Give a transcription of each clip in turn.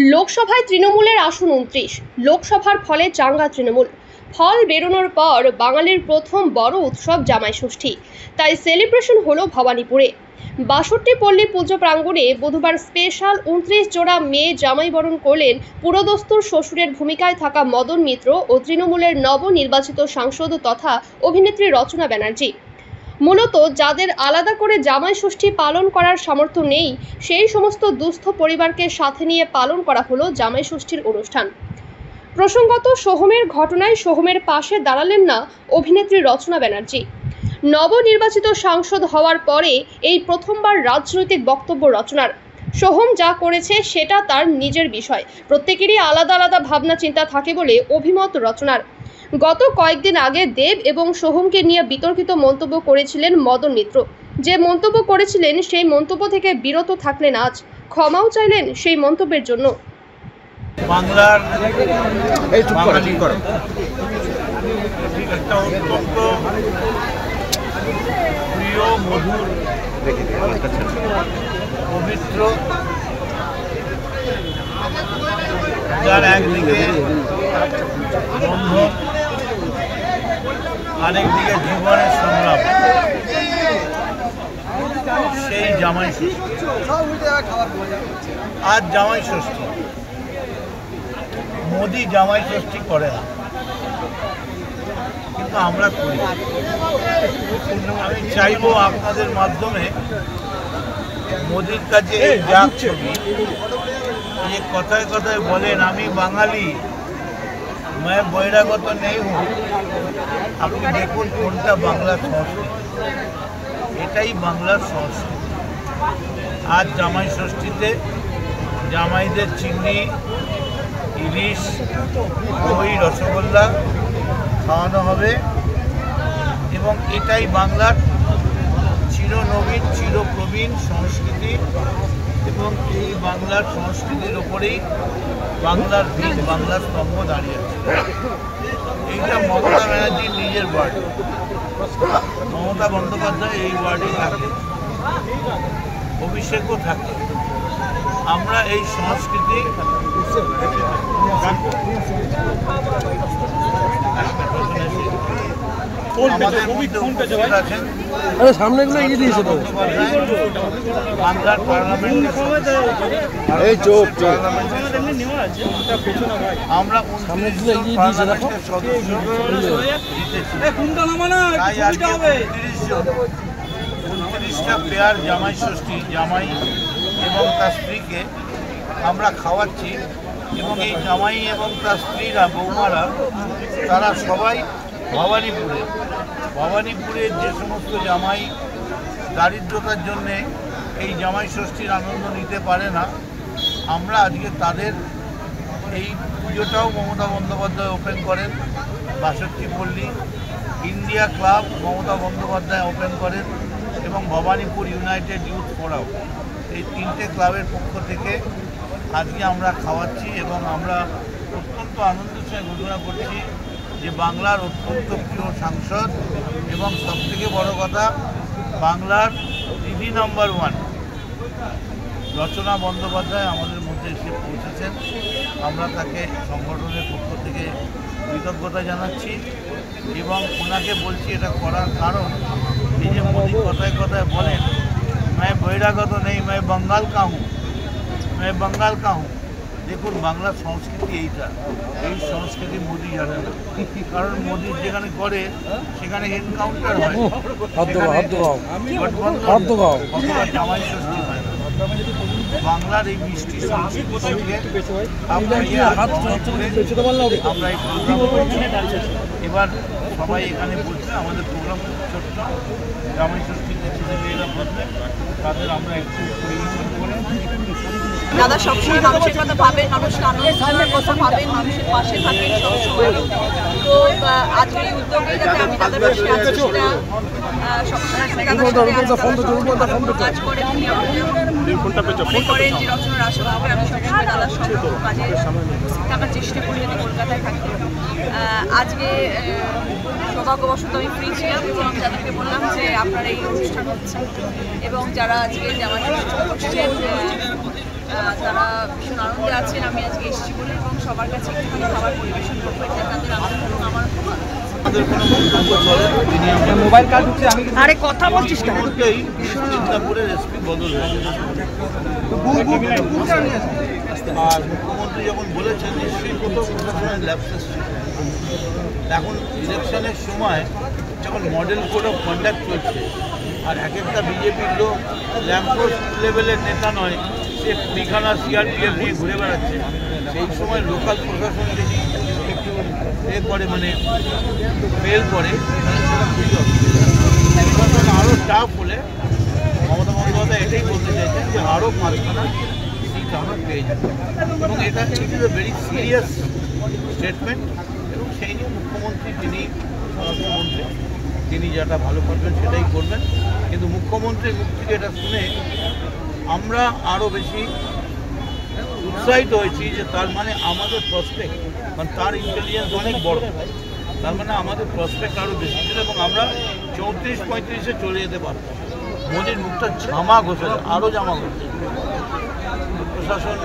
লোকসভায় তৃণমূলের আসন ২৯। লোকসভার ফলে চাঙ্গা তৃণমূল। ফল বেরোনোর পর বাঙালির প্রথম বড় উৎসব জামাই ষষ্ঠী, তাই সেলিব্রেশন হলো ভবানীপুরে। ৬২ পল্লী পুজো প্রাঙ্গণে বুধবার স্পেশাল ২৯ জোড়া মেয়ে জামাই বরণ করলেন পুরোদস্তুর শ্বশুরের ভূমিকায় থাকা মদন মিত্র ও তৃণমূলের নবনির্বাচিত সাংসদ তথা অভিনেত্রী রচনা ব্যানার্জি। মূলত যাদের আলাদা করে জামাই ষষ্ঠী পালন করার সামর্থ্য নেই, সেই সমস্ত দুস্থ পরিবারকে সাথে নিয়ে পালন করা হলো জামাই ষষ্ঠীর অনুষ্ঠান। প্রসঙ্গত, সোহমের ঘটনায় সোহমের পাশে দাঁড়ালেন না অভিনেত্রী রচনা ব্যানার্জি। নবনির্বাচিত সাংসদ হওয়ার পরে এই প্রথমবার রাজনৈতিক বক্তব্য রচনার। সোহম যা করেছে সেটা তার নিজের বিষয়, প্রত্যেকেরই আলাদা আলাদা ভাবনা চিন্তা থাকে বলে অভিমত রচনার। গত কয়েকদিন আগে দেব এবং সোহমকে নিয়ে বিতর্কিত মন্তব্য করেছিলেন মদন মিত্র। যে মন্তব্য করেছিলেন সেই মন্তব্য থেকে বিরত থাকলেন আজ, ক্ষমাও চাইলেন সেই মন্তব্যের জন্য। বাংলার একটা অত্যন্ত প্রিয় মধুর পবিত্র, যার একদিকে বন্ধন আরেকদিকে জীবনের সংগ্রাম, সেই জামাই ষষ্ঠী। আজ জামাই ষষ্ঠী। মোদি জামাই ষষ্ঠী করে না, কিন্তু আমরা করি। আমি চাইবো আপনাদের মাধ্যমে মোদির কাছে এই যাক ছবি, যে কথায় কথায় বলেন আমি বাঙালি, मैं বহিরাগত নেই হুঁ, আপনি দেখুন কোনটা বাংলার সংস্কৃতি। এটাই বাংলার সংস্কৃতি। আজ জামাই ষষ্ঠীতে জামাইদের চিংড়ি, ইলিশ, দই, রসগোল্লা খাওয়ানো হবে এবং এটাই বাংলার চিরনবীন চিরপ্রবীণ সংস্কৃতি। এবং এই বাংলার সংস্কৃতির ওপরেই বাংলার ভিত, বাংলার স্তম্ভ দাঁড়িয়ে আছে। এইটা মমতা ব্যানার্জির নিজের ওয়ার্ড। মমতা বন্দ্যোপাধ্যায় এই ওয়ার্ডেই থাকে, অভিষেকও থাকে। আমরা এই সংস্কৃতি বাংলার পার্লামেন্টের আমরা 29 সদস্য জিতেছি। 29টা পেয়ার জামাই ষষ্ঠী, জামাই এবং তার স্ত্রীকে আমরা খাওয়াচ্ছি। এবং এই জামাই এবং তার স্ত্রীরা, বৌমারা, তারা সবাই ভবানীপুরের যে সমস্ত জামাই দারিদ্রতার জন্যে এই জামাই ষষ্ঠীর আনন্দ নিতে পারে না, আমরা আজকে তাদের এই পুজোটাও মমতা বন্দ্যোপাধ্যায় ওপেন করেন। ৬২ পল্লী India club Mamata Bandyopadhyay open করেন এবং ভবানীপুর ইউনাইটেড ইউথ ফোরাম, এই 3টে ক্লাবের পক্ষ থেকে আজকে আমরা খাওয়াচ্ছি। এবং আমরা অত্যন্ত আনন্দের সঙ্গে ঘোষণা করছি যে বাংলার অত্যন্ত প্রিয় সাংসদ এবং সবথেকে বড় কথা বাংলার দিদি নাম্বার 1 রচনা বন্দ্যোপাধ্যায় আমাদের মধ্যে এসে পৌঁছেছেন। আমরা তাকে সংগঠনের পক্ষ থেকে কৃতজ্ঞতা জানাচ্ছি এবং ওনাকে বলছি এটা করার কারণ, এই যে মোদি কথায় কথায় বলেন मैं বহিরাগত নেই, मैं बंगाल का हूँ। দেখুন বাংলার সংস্কৃতি এইটা, এই সংস্কৃতি মোদি জানে না। কারণ মোদি যেখানে করে সেখানে এনকাউন্টার হয়, জামাই ষষ্ঠী হয় না। বাংলার এই মিষ্টি সংস্কৃতিকে আমরা এই প্রোগ্রাম করছি। এবার সবাই এখানে বলছে আমাদের প্রোগ্রাম ছোট্ট, জামাই ষষ্ঠীতে ছেলেমেয়েরা বলবে, তাদের আমরা একটু পরিবেশন করে। দাদা সবসময় মানুষের কথা ভাবেন, মানুষকে আনন্দের কথা ভাবেন, মানুষের পাশে থাকেন সবসময়। তো আজকের এই উদ্যোগে যাতে আমি দাদার পাশে আছি সেটা সবসময় কাজ করে মনে করেন যে রচনার আশা হবে আমি সবসময় দাদার সঙ্গে কাজে থাকার চেষ্টা করি যাতে কলকাতায় থাকি। আজকে সৌভাগ্যবশত আমি ফ্রি ছিলাম এবং যাদেরকে বললাম যে আপনার এই অনুষ্ঠান হচ্ছে এবং যারা আজকে জামাই ষষ্ঠী করছেন তারা ভীষণ আনন্দে আছেন আমি আজকে এসেছি বলে, এবং সবার কাছে একটুখানি খাবার পরিবেশন করবো, এটা তাদের আনন্দ এবং আমার খুব আনন্দ। আমাদের কোনো বক্তব্য চলে না, তিনি মোবাইল কাজ হচ্ছে আমি আরে কথা বলছিস কেন? মুহূর্তেই সিঙ্গাপুরের রেসিপি বদল হয়ে গেছে। আর মুখ্যমন্ত্রী যখন বলেছেন নিশ্চয়ই কোথাও প্রশাসনের ল্যাপসেস ছিল। এখন ইলেকশনের সময় যখন মডেল কোড অফ কন্ডাক্ট চলছে আর এক একটা বিজেপির লোক ল্যাম্পপোস্ট লেভেলের নেতা নয়, সে কুড়িখানা সিআরপিএফ নিয়ে ঘুরে বেড়াচ্ছে, সেই সময় লোকাল প্রশাসন যদি একটু করে মানে ফেল করে প্রশাসন আরও টাফ হলে মমতা বন্দ্যোপাধ্যায় এটাই বলতে চাইছেন যে আরও 5খানা সিট আমরা পেয়ে যাব, এবং এটা it is a very serious statement. এবং সেই নিয়ে মুখ্যমন্ত্রী তিনি স্বরাষ্ট্রমন্ত্রী তিনি যেটা ভালো করবেন সেটাই করবেন, কিন্তু মুখ্যমন্ত্রীর মুখ থেকে এটা শুনে আমরা আরও বেশি উৎসাহিত হয়েছি যে তার মানে আমাদের প্রসপেক্ট, কারণ তার ইন্টেলিজেন্স অনেক বড়, তার মানে আমাদের প্রসপেক্ট আরও বেশি ছিল এবং আমরা 34-35-এ চলে যেতে পারব। মোদির মুখটা জামা ঘষে আরও জামা ঘষে প্রশাসন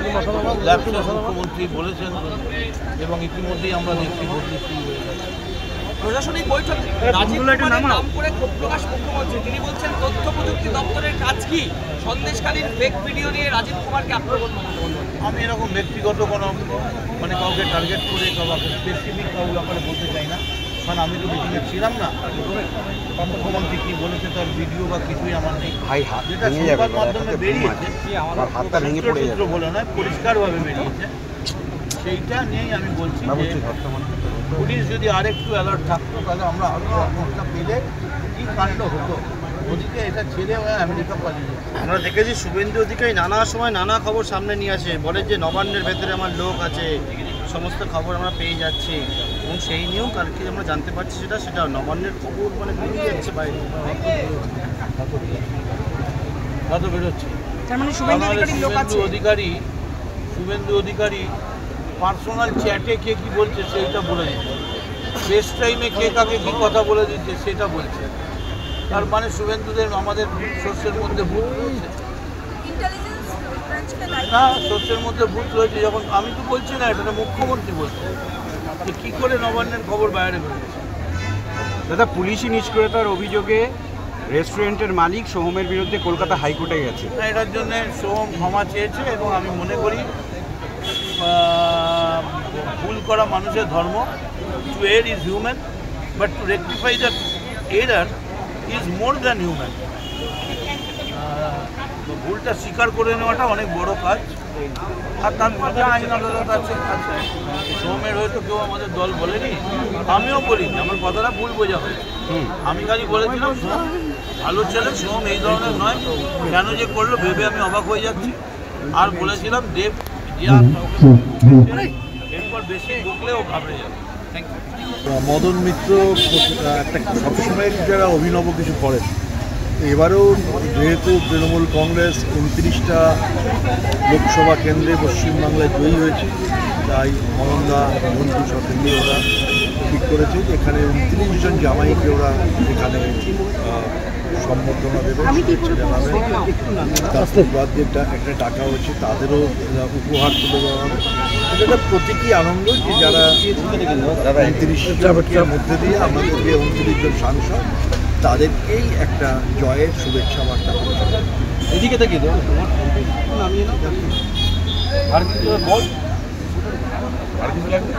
ল্যাপসেস মুখ্যমন্ত্রী বলেছেন, এবং ইতিমধ্যেই আমরা দেখছি বদলি শুরু হয়ে গেছে। প্রশাসনিক বৈঠক রাজীব কুমারের নাম করে ক্ষোভ প্রকাশ মুখ্যমন্ত্রী, তিনি বলছেন তথ্য প্রযুক্তি দপ্তরের কাজ কি সন্দেশকালীন ফেক ভিডিও নিয়ে রাজীব কুমারকে আক্রমণ। আমি এরকম ব্যক্তিগত কোনো মানে কাউকে টার্গেট করে কাউকে স্পেসিফিক কাউ ব্যাপারে বলতে চাই না, কারণ আমি তো মিটিংয়ে ছিলাম না। মুখ্যমন্ত্রী কী বলেছে তার ভিডিও বা কিছুই আমার নেই, যেটা সংবাদ মাধ্যমে বেরিয়েছে সূত্র বলে নয়, পরিষ্কারভাবে বেরিয়েছে, সেইটা নিয়েই আমি বলছি যে পুলিশ যদি আরেকটু অ্যালার্ট থাকতো তাহলে আমরা আরও ঘটনা পেলে কী কাণ্ড হতো। ওদিকে এটা ছেড়ে আমেরিকা পালিয়ে যেত। আমরা দেখেছি শুভেন্দু অধিকারী নানা সময় নানা খবর সামনে নিয়ে আসে, বলে যে নবান্নের ভেতরে আমার লোক আছে, সমস্ত খবর আমরা পেয়ে যাচ্ছি, এবং সেই নিয়েও কালকে আমরা জানতে পারছি সেটা নবান্নের খবর মানে বেরিয়ে যাচ্ছে বাইরে। তা তো বেরোচ্ছে। শুভেন্দু অধিকারী পার্সোনাল চ্যাটে কে কী বলছে সেইটা বলে দিচ্ছে, ফেস টাইমে কে কাকে কী কথা বলে দিচ্ছে সেটা বলছে। তার মানে শুভেন্দুদের আমাদের সোর্সের মধ্যে ভূত রয়েছে না, সোর্সের মধ্যে ভূত রয়েছে। যখন আমি তো বলছি না, এটা মুখ্যমন্ত্রী বলছে যে কী করে নবান্নের খবর বাইরে বেরোচ্ছে। দাদা, পুলিশি নিষ্ক্রিয়তার অভিযোগে রেস্টুরেন্টের মালিক সোহমের বিরুদ্ধে কলকাতা হাইকোর্টে গেছে। এটার জন্য সোহম ক্ষমা চেয়েছে, এবং আমি মনে করি ভুল করা মানুষের ধর্ম। To err is human, but to rectify the error is more than human. ভুলটা স্বীকার করে নেওয়াটা অনেক বড় কাজ, আর তার মধ্যে আইন আদালত আছে। সোহমের হয়তো কেউ আমাদের দল বলেনি, আমিও বলিনি, আমার কথাটা ভুল বোঝা হয়েছে। আমি খালি বলেছিলাম সোহম ভালো ছেলে, সোহম এই ধরনের নয়, কেন যে করলো ভেবে আমি অবাক হয়ে যাচ্ছি। আর বলেছিলাম দেব যে এরপর বেশি বকলেও ঘাবড়ে যাবে। Thank you. মদন মিত্র একটা সবসময় যারা অভিনব কিছু করেন, এবারেও যেহেতু তৃণমূল কংগ্রেস 29টা লোকসভা কেন্দ্রে পশ্চিমবাংলায় জয়ী হয়েছে, তাই মদনদা মন্ত্রী সরকারি ওরা ঠিক করেছে যে এখানে 29 জন জামাইকে ওরা এখানে সম্বর্ধনা দেবে, শুভেচ্ছা জানাবে। তার একটা টাকা হচ্ছে তাদেরও উপহার তুলে দেওয়া হবে। এটা একটা প্রতীকী আনন্দ যে যারা 29 জনের মধ্যে দিয়ে আমাদেরকে 29 জন সাংসদ তাদেরকেই একটা জয়ের শুভেচ্ছা বার্তা পৌঁছাবে। এদিকে থেকে আর কিছু বল, আর কিছু লাগবে।